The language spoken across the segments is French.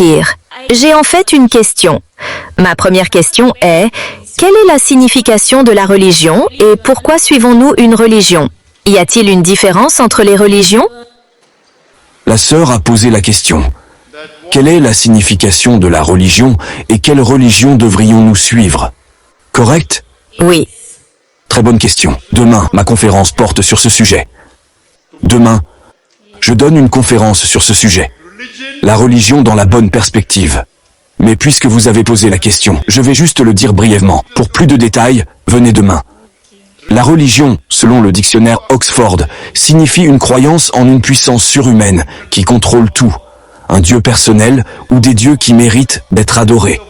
Zakir. J'ai en fait une question. Ma première question est, quelle est la signification de la religion et pourquoi suivons-nous une religion? Y a-t-il une différence entre les religions? La sœur a posé la question. Quelle est la signification de la religion et quelle religion devrions-nous suivre? Correct? Oui. Très bonne question. Demain, ma conférence porte sur ce sujet. Demain, je donne une conférence sur ce sujet. La religion dans la bonne perspective. Mais puisque vous avez posé la question, je vais juste le dire brièvement. Pour plus de détails, venez demain. La religion, selon le dictionnaire Oxford, signifie une croyance en une puissance surhumaine qui contrôle tout, un dieu personnel ou des dieux qui méritent d'être adorés.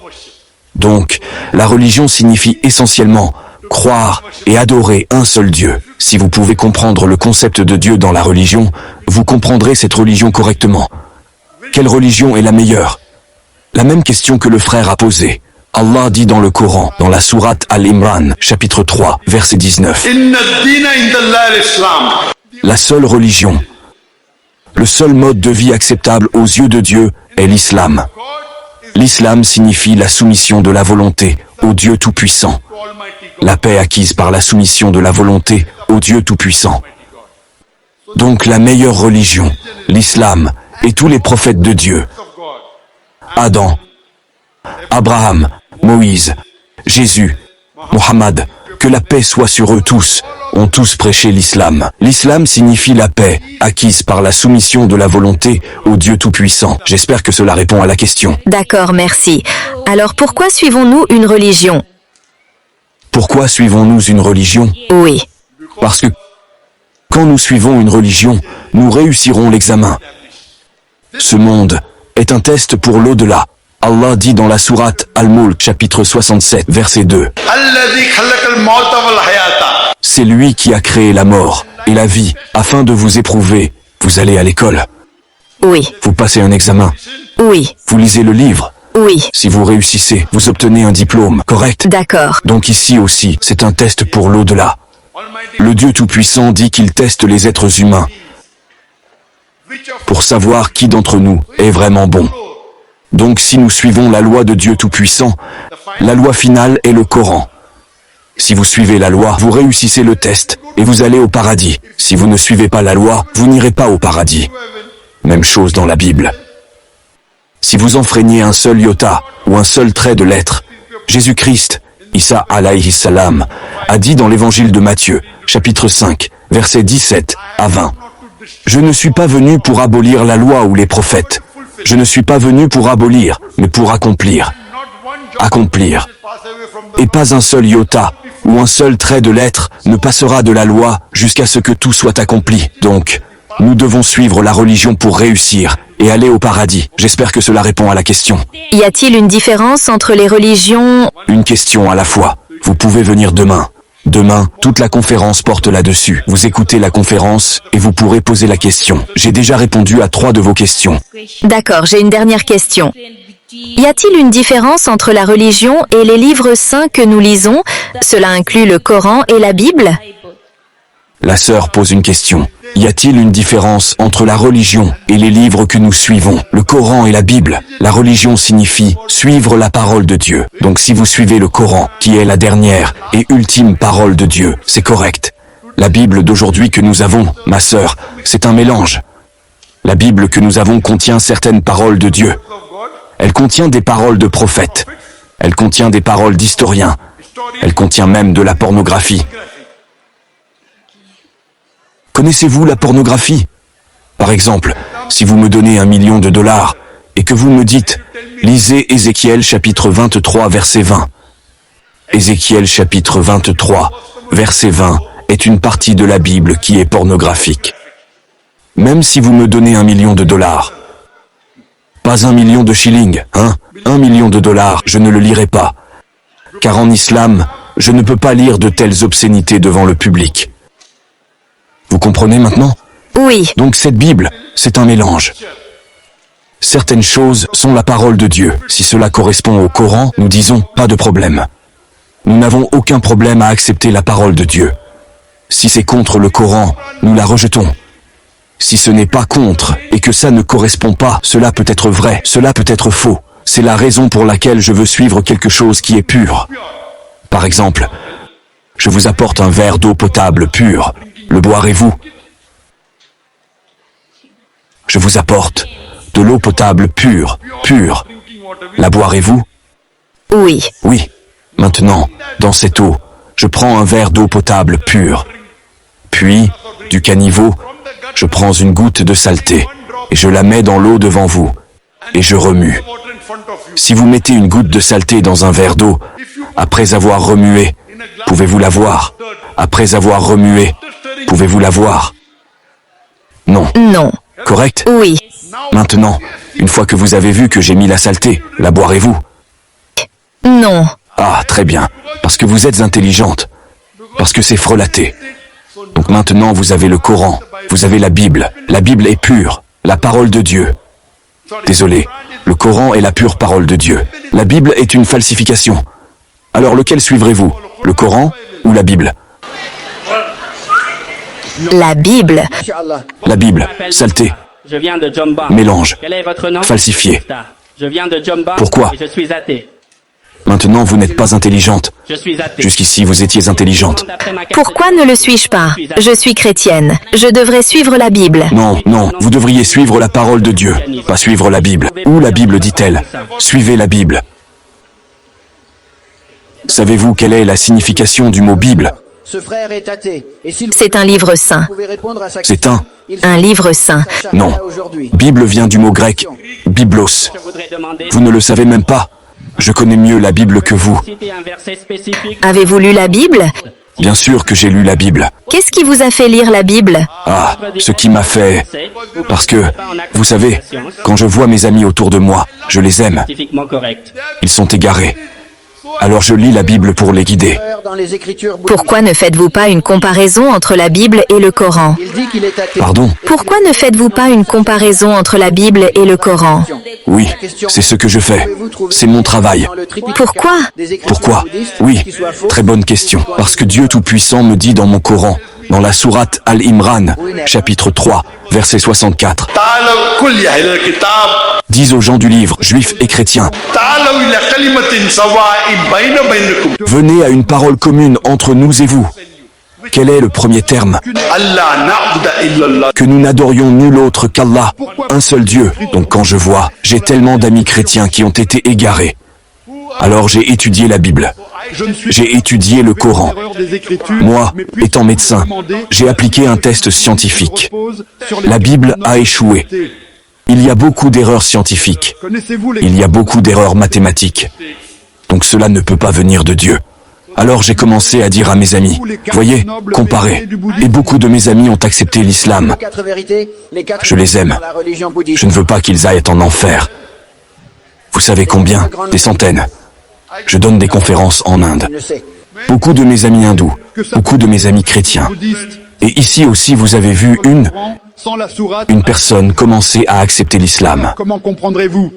Donc, la religion signifie essentiellement croire et adorer un seul Dieu. Si vous pouvez comprendre le concept de Dieu dans la religion, vous comprendrez cette religion correctement. Quelle religion est la meilleure? La même question que le frère a posée. Allah dit dans le Coran, dans la sourate Al-Imran, chapitre 3, verset 19. La seule religion, le seul mode de vie acceptable aux yeux de Dieu est l'islam. L'islam signifie la soumission de la volonté au Dieu Tout-Puissant. La paix acquise par la soumission de la volonté au Dieu Tout-Puissant. Donc la meilleure religion, l'islam, et tous les prophètes de Dieu. Adam, Abraham, Moïse, Jésus, Mohammed, que la paix soit sur eux tous, ont tous prêché l'islam. L'islam signifie la paix, acquise par la soumission de la volonté au Dieu Tout-Puissant. J'espère que cela répond à la question. D'accord, merci. Alors pourquoi suivons-nous une religion? Pourquoi suivons-nous une religion? Oui. Parce que quand nous suivons une religion, nous réussirons l'examen. Ce monde est un test pour l'au-delà. Allah dit dans la sourate Al-Mulk, chapitre 67, verset 2. C'est lui qui a créé la mort et la vie, afin de vous éprouver. Vous allez à l'école. Oui. Vous passez un examen. Oui. Vous lisez le livre. Oui. Si vous réussissez, vous obtenez un diplôme, correct? D'accord. Donc ici aussi, c'est un test pour l'au-delà. Le Dieu Tout-Puissant dit qu'il teste les êtres humains pour savoir qui d'entre nous est vraiment bon. Donc si nous suivons la loi de Dieu Tout-Puissant, la loi finale est le Coran. Si vous suivez la loi, vous réussissez le test et vous allez au paradis. Si vous ne suivez pas la loi, vous n'irez pas au paradis. Même chose dans la Bible. Si vous enfreignez un seul iota ou un seul trait de lettre, Jésus-Christ, Isa alayhi salam, a dit dans l'évangile de Matthieu, chapitre 5, versets 17 à 20. Je ne suis pas venu pour abolir la loi ou les prophètes. Je ne suis pas venu pour abolir, mais pour accomplir. Accomplir. Et pas un seul iota ou un seul trait de lettre ne passera de la loi jusqu'à ce que tout soit accompli. Donc, nous devons suivre la religion pour réussir et aller au paradis. J'espère que cela répond à la question. Y a-t-il une différence entre les religions? Une question à la fois. Vous pouvez venir demain. Demain, toute la conférence porte là-dessus. Vous écoutez la conférence et vous pourrez poser la question. J'ai déjà répondu à 3 de vos questions. D'accord, j'ai une dernière question. Y a-t-il une différence entre la religion et les livres saints que nous lisons? Cela inclut le Coran et la Bible? La sœur pose une question. Y a-t-il une différence entre la religion et les livres que nous suivons, le Coran et la Bible? La religion signifie suivre la parole de Dieu. Donc si vous suivez le Coran, qui est la dernière et ultime parole de Dieu, c'est correct. La Bible d'aujourd'hui que nous avons, ma sœur, c'est un mélange. La Bible que nous avons contient certaines paroles de Dieu. Elle contient des paroles de prophètes. Elle contient des paroles d'historiens. Elle contient même de la pornographie. Connaissez-vous la pornographie? Par exemple, si vous me donnez $1 million et que vous me dites « Lisez Ézéchiel chapitre 23 verset 20 ». Ézéchiel chapitre 23 verset 20 est une partie de la Bible qui est pornographique. Même si vous me donnez $1 million, pas 1 million de shillings, hein? $1 million, je ne le lirai pas. Car en islam, je ne peux pas lire de telles obscénités devant le public. Vous comprenez maintenant? Oui. Donc cette Bible, c'est un mélange. Certaines choses sont la parole de Dieu. Si cela correspond au Coran, nous disons pas de problème. Nous n'avons aucun problème à accepter la parole de Dieu. Si c'est contre le Coran, nous la rejetons. Si ce n'est pas contre, et que ça ne correspond pas, cela peut être vrai, cela peut être faux. C'est la raison pour laquelle je veux suivre quelque chose qui est pur. Par exemple, je vous apporte un verre d'eau potable pure. Le boirez-vous? Je vous apporte de l'eau potable pure. La boirez-vous? Oui. Oui. Maintenant, dans cette eau, je prends un verre d'eau potable pure. Puis, du caniveau, je prends une goutte de saleté et je la mets dans l'eau devant vous et je remue. Si vous mettez une goutte de saleté dans un verre d'eau, après avoir remué, pouvez-vous la voir? Après avoir remué, pouvez-vous la voir? Non. Non. Correct? Oui. Maintenant, une fois que vous avez vu que j'ai mis la saleté, la boirez-vous? Non. Ah, très bien. Parce que vous êtes intelligente. Parce que c'est frelaté. Donc maintenant, vous avez le Coran. Vous avez la Bible. La Bible est pure. La parole de Dieu. Désolé. Le Coran est la pure parole de Dieu. La Bible est une falsification. Alors lequel suivrez-vous? Le Coran ou la Bible? La Bible. La Bible. Saleté. Je viens de Jomba. Mélange. Quel est votre nom? Falsifié. Je viens de Jomba. Pourquoi? Et je suis athée. Maintenant, vous n'êtes pas intelligente. Je suis athée. Jusqu'ici, vous étiez intelligente. Pourquoi ne le suis-je pas? Je suis chrétienne. Je devrais suivre la Bible. Non, non, vous devriez suivre la parole de Dieu, pas suivre la Bible. Où la Bible dit-elle? Suivez la Bible. Savez-vous quelle est la signification du mot Bible? Ce frère est athée. Et s'il C'est un livre saint. pouvait répondre à sa C'est un... Un livre saint. Non. Bible vient du mot grec, biblos. Je voudrais demander Vous ne le savez même pas. Je connais mieux la Bible que vous. citer un verset spécifique. Avez-vous lu la Bible? Bien sûr que j'ai lu la Bible. Qu'est-ce qui vous a fait lire la Bible? Ah, ce qui m'a fait... Parce que, vous savez, quand je vois mes amis autour de moi, je les aime. Scientifiquement correct. Ils sont égarés. Alors je lis la Bible pour les guider. dans les Écritures bouddhistes. Pourquoi ne faites-vous pas une comparaison entre la Bible et le Coran? Il dit qu'il est athée. Pardon? Pourquoi ne faites-vous pas une comparaison entre la Bible et le Coran? Oui, c'est ce que je fais. C'est mon travail. Dans le Tripitaka Pourquoi? des Écritures Pourquoi? bouddhistes, Oui, qu'il soit faux, très bonne question. Parce que Dieu Tout-Puissant me dit dans mon Coran, dans la sourate Al-Imran, chapitre 3, verset 64, تعالوا كل أهل الكتاب dis aux gens du livre, juifs et chrétiens, تعالوا إلى كلمة سواء بين وبينكم venez à une parole commune entre nous et vous. Quel est le premier terme? ألا نعبد إلا الله. Que nous n'adorions nul autre qu'Allah, un seul Dieu. Donc quand je vois, j'ai tellement d'amis chrétiens qui ont été égarés. Alors j'ai étudié la Bible. J'ai étudié le Coran. Moi, étant médecin, j'ai appliqué un test scientifique. La Bible a échoué. Il y a beaucoup d'erreurs scientifiques. Il y a beaucoup d'erreurs mathématiques. Donc cela ne peut pas venir de Dieu. Alors j'ai commencé à dire à mes amis, voyez, comparez. Et beaucoup de mes amis ont accepté l'islam. les quatre vérités, les quatre Je les aime. dans la religion bouddhiste. Je ne veux pas qu'ils aillent en enfer. Vous savez combien? Des centaines. Je donne des conférences en Inde. Je sais. Beaucoup de mes amis hindous, beaucoup de mes amis chrétiens. Et ici aussi vous avez vu Sans la sourate, une personne commencer à accepter l'islam. comment comprendrez-vous?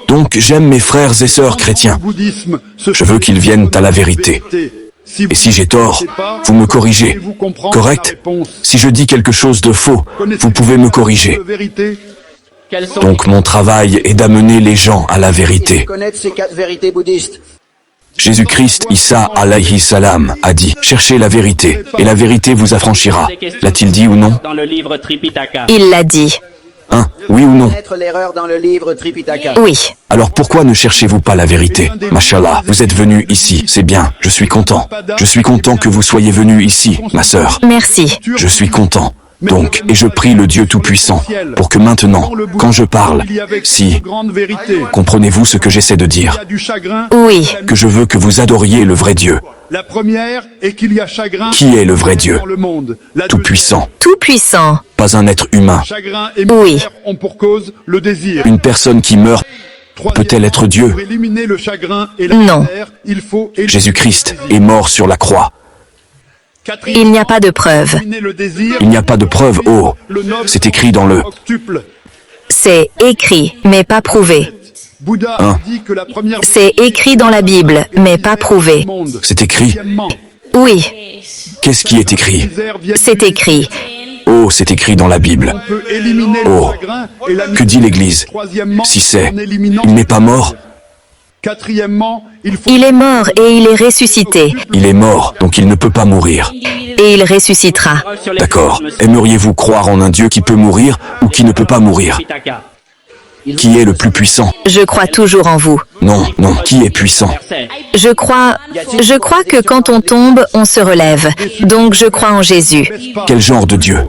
Donc j'aime mes frères et sœurs chrétiens. Bouddhisme, Je veux qu'ils viennent à la vérité. Et si j'ai tort, vous me corrigez. Correct? Si je dis quelque chose de faux, vous pouvez me corriger. Vérité, Quels sont Donc mon travail est d'amener les gens à la vérité. Connaître ces quatre vérités bouddhistes. Jésus-Christ, Issa alayhi salam, a dit, cherchez la vérité, et la vérité vous affranchira. L'a-t-il dit ou non? dans le livre Tripitaka? Il l'a dit. Hein? Oui ou non? Connaître l'erreur dans le livre Tripitaka. Oui. Alors pourquoi ne cherchez-vous pas la vérité? Mashallah, vous êtes venu ici, c'est bien, je suis content. Je suis content que vous soyez venu ici, ma sœur. Merci. Je suis content. Donc, et je prie le Dieu Tout-Puissant pour que maintenant, quand je parle, si, grande vérité. comprenez-vous ce que j'essaie de Il dire? y a du chagrin. Oui. Que je veux que vous adoriez le vrai Dieu. La première est qu'il y a chagrin. Qui est le vrai Dieu? Dans le monde. La Tout-Puissant, Tout-puissant. pas un être humain. chagrin et Oui. misère ont pour cause le désir. Une personne qui meurt, peut-elle être Dieu? Pour éliminer le chagrin et la Non. misère, il faut éliminer Jésus-Christ est mort sur la croix. Il n'y a pas de preuve. éliminer le désir. Il n'y a pas de preuve, oh, Le noble c'est écrit dans le... octuple. C'est écrit, mais pas prouvé. Bouddha Hein? dit que la première C'est écrit dans la Bible, mais pas prouvé. monde. C'est écrit. Deuxièmement, Oui, Qu'est-ce qui est écrit? misère vient c'est écrit. Oh, Oh, c'est écrit dans la Bible. On peut éliminer Oh. le chagrin et la Que dit l'Église? Troisièmement, Si c'est, en éliminant... il n'est pas mort, Quatrièmement, il faut... Il est mort et il est ressuscité. il est mort, donc il ne peut pas mourir. Et il ressuscitera. Sur les D'accord. monsieur. Aimeriez-vous croire en un Dieu qui peut mourir ou qui ne peut pas mourir? Tripitaka. Qui est le plus puissant? Je crois toujours en vous. Non, non, qui est puissant? Verset. Je crois que quand on tombe, on se relève. Donc je crois en Jésus. Quel genre de Dieu?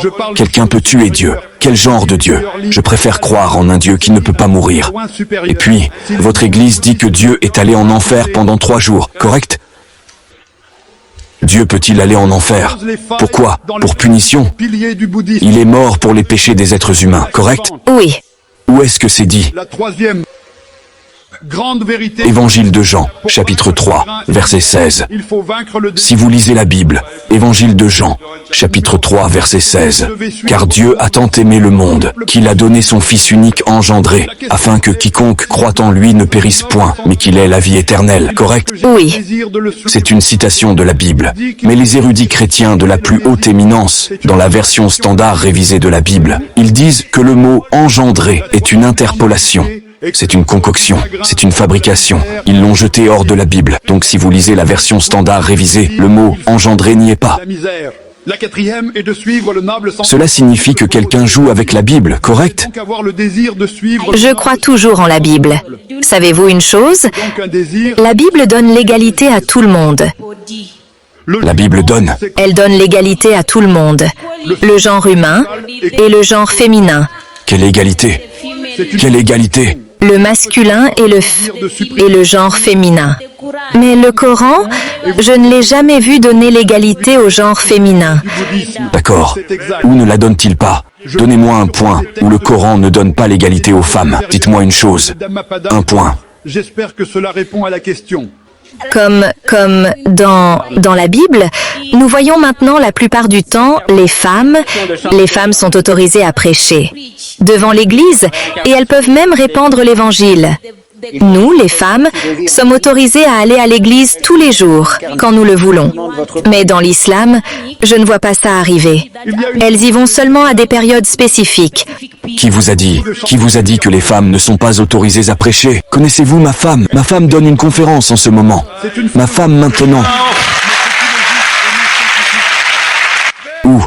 Je parle Quelqu'un peut tuer Dieu. Quel genre de Dieu? Je préfère croire en un Dieu qui ne peut pas mourir. loin supérieur. Et puis, votre Église dit que Dieu est allé en enfer pendant 3 jours, correct? Dieu peut-il aller en enfer? Pourquoi? Pour punition. Pilier du bouddhisme. Il est mort pour les péchés des êtres humains, correct? Oui. Où est-ce que c'est dit? La troisième grande vérité. Évangile de Jean, chapitre 3, verset 16. Il faut vaincre le Si vous lisez la Bible, Évangile de Jean, chapitre 3, verset 16. Car Dieu a tant aimé le monde, qu'il a donné son Fils unique engendré, afin que quiconque croit en lui ne périsse point, mais qu'il ait la vie éternelle, correct? Oui. désir de le suivre. C'est une citation de la Bible. Mais les érudits chrétiens de la plus haute éminence, dans la version standard révisée de la Bible, ils disent que le mot « engendré » est une interpolation. C'est une concoction, c'est une fabrication. Ils l'ont jeté hors de la Bible. Donc si vous lisez la version standard révisée, le mot « engendré » n'y est pas. La misère. La quatrième est de suivre le noble sens. Cela signifie que quelqu'un joue avec la Bible, correct? Donc avoir le désir de suivre. Je crois toujours en la Bible. Savez-vous une chose? Donc un désir. La Bible donne l'égalité à tout le monde. La Bible donne. Elle donne l'égalité à tout le monde. Le genre humain et le genre féminin. Quelle égalité? Quelle égalité? Le masculin et le genre féminin. Mais le Coran, je ne l'ai jamais vu donner l'égalité au genre féminin. D'accord. Où ne la donne-t-il pas? Donnez-moi un point où le Coran ne donne pas l'égalité aux femmes. Dites-moi une chose. Un point. J'espère que cela répond à la question. Comme dans la Bible, nous voyons maintenant la plupart du temps les femmes sont autorisées à prêcher devant l'Église et elles peuvent même répandre l'Évangile. Nous, les femmes, sommes autorisées à aller à l'église tous les jours, quand nous le voulons. Mais dans l'islam, je ne vois pas ça arriver. Elles y vont seulement à des périodes spécifiques. Qui vous a dit? Qui vous a dit que les femmes ne sont pas autorisées à prêcher? Connaissez-vous ma femme? Ma femme donne une conférence en ce moment. Ma femme maintenant. Où?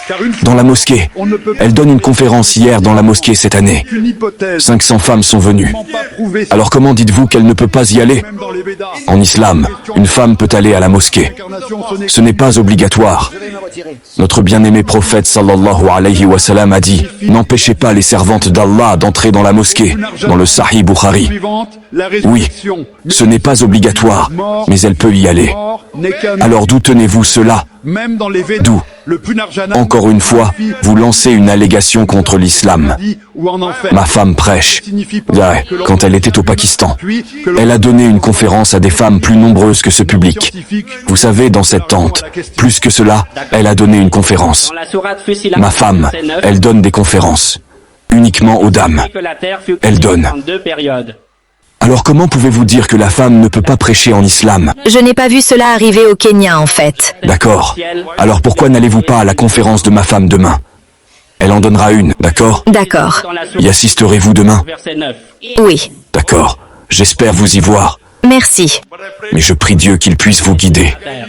Car une Dans la mosquée. on ne peut Elle donne une conférence hier dans la mosquée cette année. qu'une hypothèse. 500 femmes sont venues. Pas prouver Alors comment dites-vous qu'elle ne peut pas y aller? même dans les Védas. En islam, une femme peut aller à la mosquée. L'incarnation, ce n'est Ce n'est pas obligatoire. Notre bien-aimé prophète sallallahu alayhi wa sallam a dit « N'empêchez pas les servantes d'Allah d'entrer dans la mosquée » dans le Sahih Bukhari. suivante, la Oui, résurrection. ce n'est pas obligatoire, mais elle peut y aller. Mort n'est qu'un Alors d'où tenez-vous cela? même dans les Védas. D'où? Le Punarjana Encore une fois, vous lancez une allégation contre l'islam. dit ou en enfer. Ma femme prêche. Ouais, quand elle était au Pakistan. Puis que l'on Elle a donné une conférence à des femmes plus nombreuses que ce public. scientifique Vous savez, dans cette tente, plus que cela, elle a donné une conférence. Dans la sourate Fussilat, Ma femme, verset 9, elle donne des conférences. Uniquement aux dames. que la terre fut Elle créée donne. en 2 périodes. Alors comment pouvez-vous dire que la femme ne peut pas prêcher en islam? Je n'ai pas vu cela arriver au Kenya, en fait. D'accord. Alors pourquoi n'allez-vous pas à la conférence de ma femme demain? Elle en donnera une, d'accord? D'accord. Dans la Y sourate assisterez-vous demain? verset 9. Oui. D'accord. J'espère vous y voir. Merci. Mais je prie Dieu qu'il puisse vous guider. Terre.